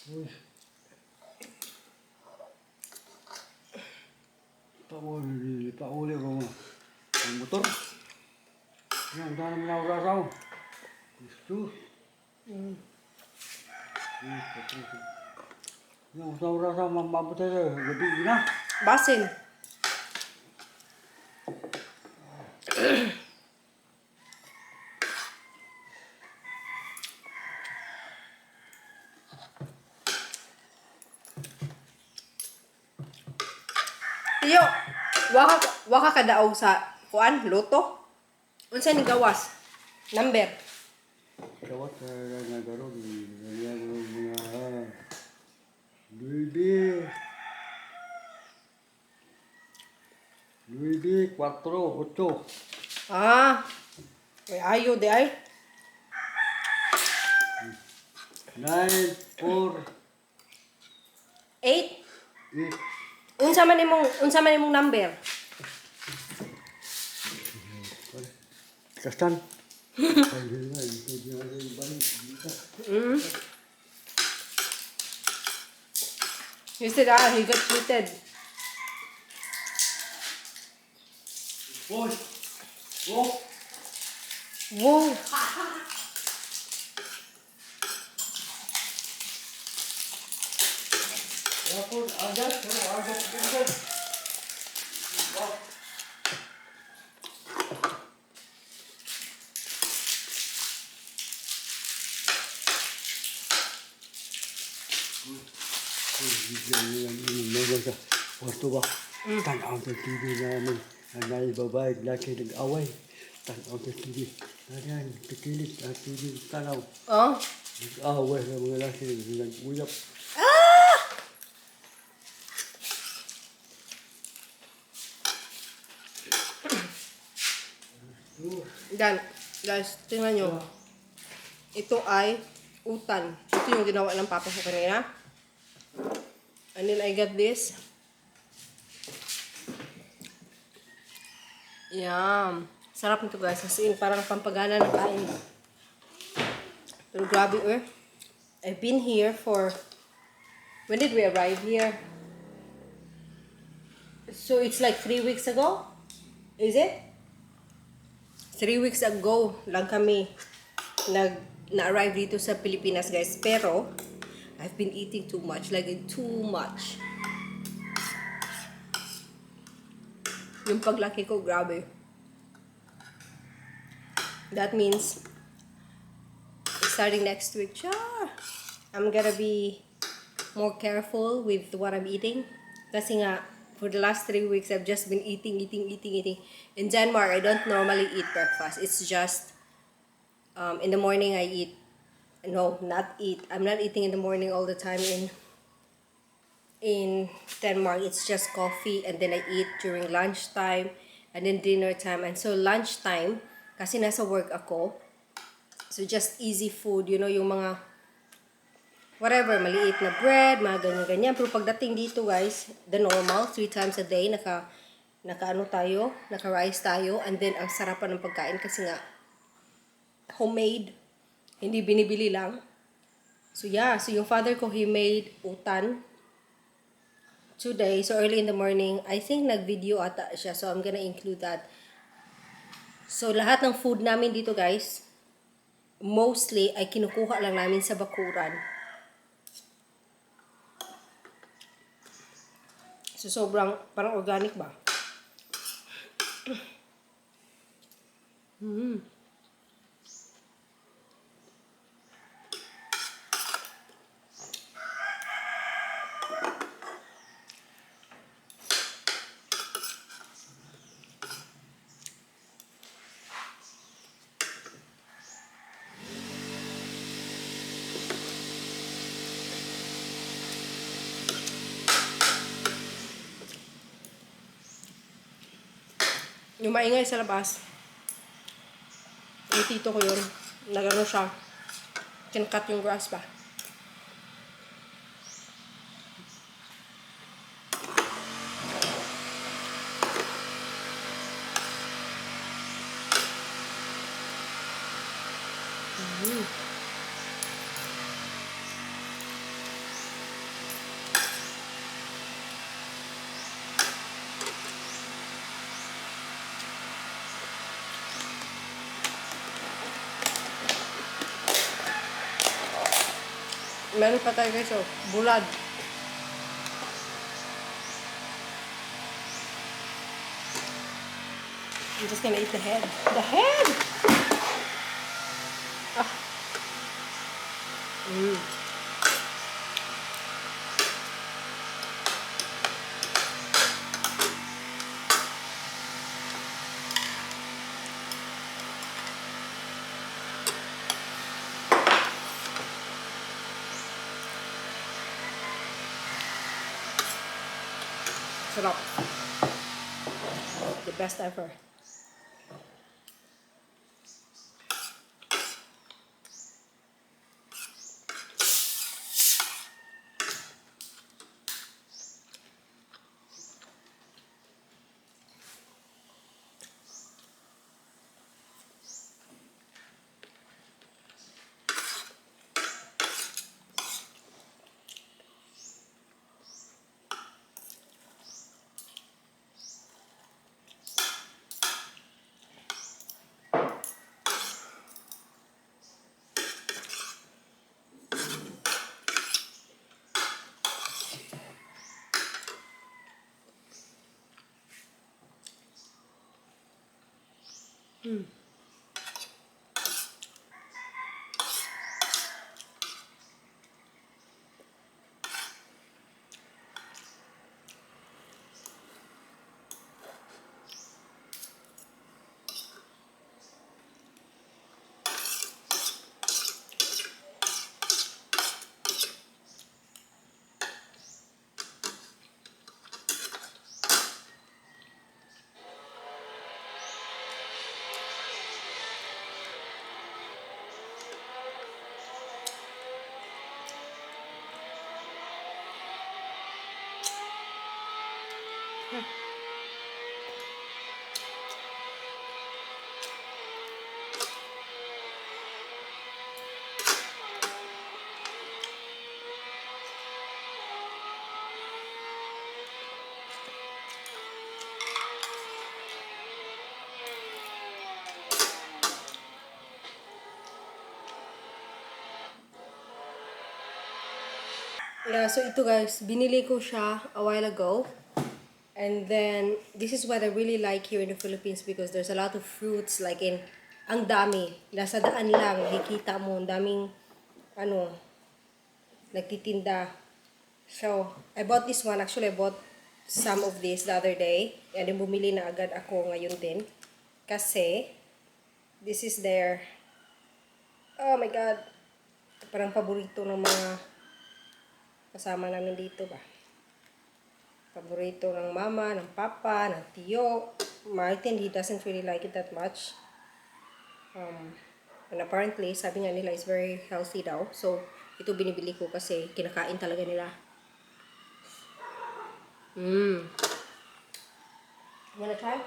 Uy. Pauli ko ang motor. Yan, dahil naman ako rasaw. Gusto. Yan, gusto ako rasaw, mamabot tayo. Gabi na. Basin. Tiyo, waka ka daog sa kuan, luto? Unsa ni gawas? Number. Kawat sa nagaro, ganyan ko mga Luibi. Luibi, 4, 8. Ah. Ay ayo di ay. 9, 4, 8. 8. Unsa man imong number? Kastan. You said he got cheated. Boy. Oh. Whoa. Waktu ba? Tanaw sa TV namin. Ang naibabay, laki nag-away. Tanaw sa TV. Ayan, pikilit ang TV. Tanaw. Oh. Nag-away ng mga laki. Nag-uyap. Ah! Dan, guys, tingnan nyo. Ito ay utan. Ito yung ginawa ng papa ko kanina. And then I got this. Yum. Sarap nito guys. Kasi parang pampagana ng kain. Pero grabe I've been here for... When did we arrive here? So it's like 3 weeks ago? Is it? 3 weeks ago lang kami na-arrive dito sa Pilipinas guys. Pero, I've been eating too much. Like, too much. Yung paglaki ko, grabe. That means, starting next week, I'm gonna be more careful with what I'm eating. Kasi nga, for the last 3 weeks, I've just been eating. In Denmark, I don't normally eat breakfast. It's just, in the morning I eat. No, not eat. I'm not eating in the morning all the time in Denmark. It's just coffee and then I eat during lunchtime and then dinner time. And so lunchtime, kasi nasa work ako, so just easy food, you know, yung mga whatever, maliit na bread, mga ganyan-ganyan. Pero pagdating dito guys, the normal, 3 times a day, naka-rice tayo, and then ang sarapan ng pagkain kasi nga, homemade, hindi binibili lang. So yeah, so yung father ko, he made utan today, so early in the morning. I think nag-video ata siya, so I'm gonna include that. So lahat ng food namin dito guys, mostly ay kinukuha lang namin sa bakuran. So sobrang parang organic ba? Yung maingay sa labas, yung tito ko yun, nagano siya, kinkat yung grass ba. Meron pa tayo guys, oh. Bulad. I'm just gonna eat the head. The head! Ah. Mm. Sarap. The best ever. Mm. Yeah, so ito guys, binili ko siya a while ago. And then, this is what I really like here in the Philippines because there's a lot of fruits like ang dami. Nasa daan lang, nakikita mo, ang daming, nagtitinda. So, I bought this one. Actually, I bought some of this the other day. And then, bumili na agad ako ngayon din. Kasi, this is their, oh my God, parang paborito ng mga kasama namin dito ba. Paborito ng mama, ng papa, ng tiyo. Martin, he doesn't really like it that much. And apparently, sabi nga nila is very healthy daw. So, ito binibili ko kasi kinakain talaga nila. You wanna try?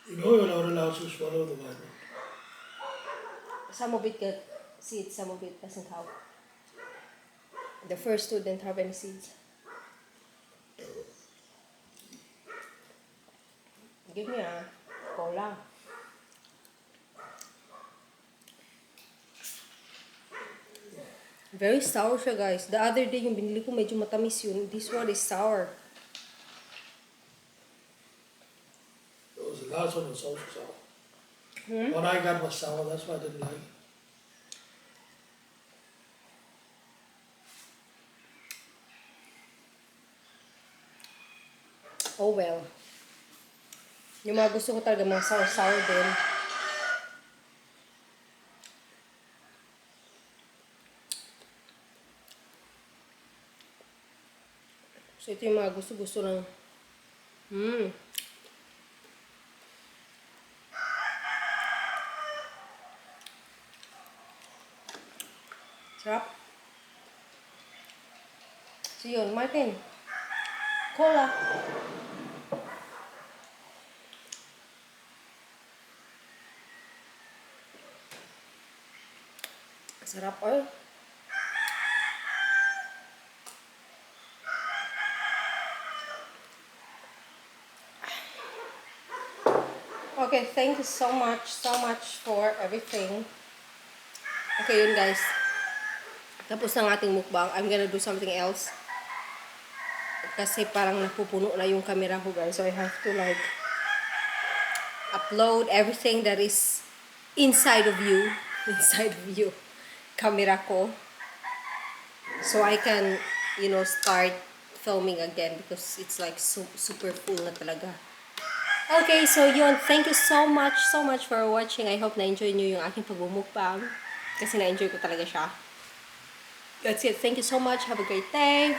You know you're not allowed to swallow the Bible. Some of it got seeds, some of it doesn't have. The first two didn't have any seeds. Give me a cola. Very sour siya guys. The other day yung binili ko medyo matamis yun. This one is sour. The last one was also sour. What I got was sour, that's why I didn't like it. Oh well. Yung mga gusto ko talaga mga sour-sour din. So ito yung mga gusto-gusto ng sarap. So yun, Martin. Cola. Sarap oil. Okay, thank you so much for everything. Okay, yun guys. Tapos ng ating mukbang, I'm gonna do something else. Kasi parang napupuno na yung camera ko, guys. So I have to like upload everything that is inside of you. Inside of you. Camera ko. So I can, you know, start filming again because it's like super full na talaga. Okay, so yun. Thank you so much for watching. I hope na-enjoy nyo yung aking pagbumukbang. Kasi na-enjoy ko talaga siya. That's it. Thank you so much. Have a great day.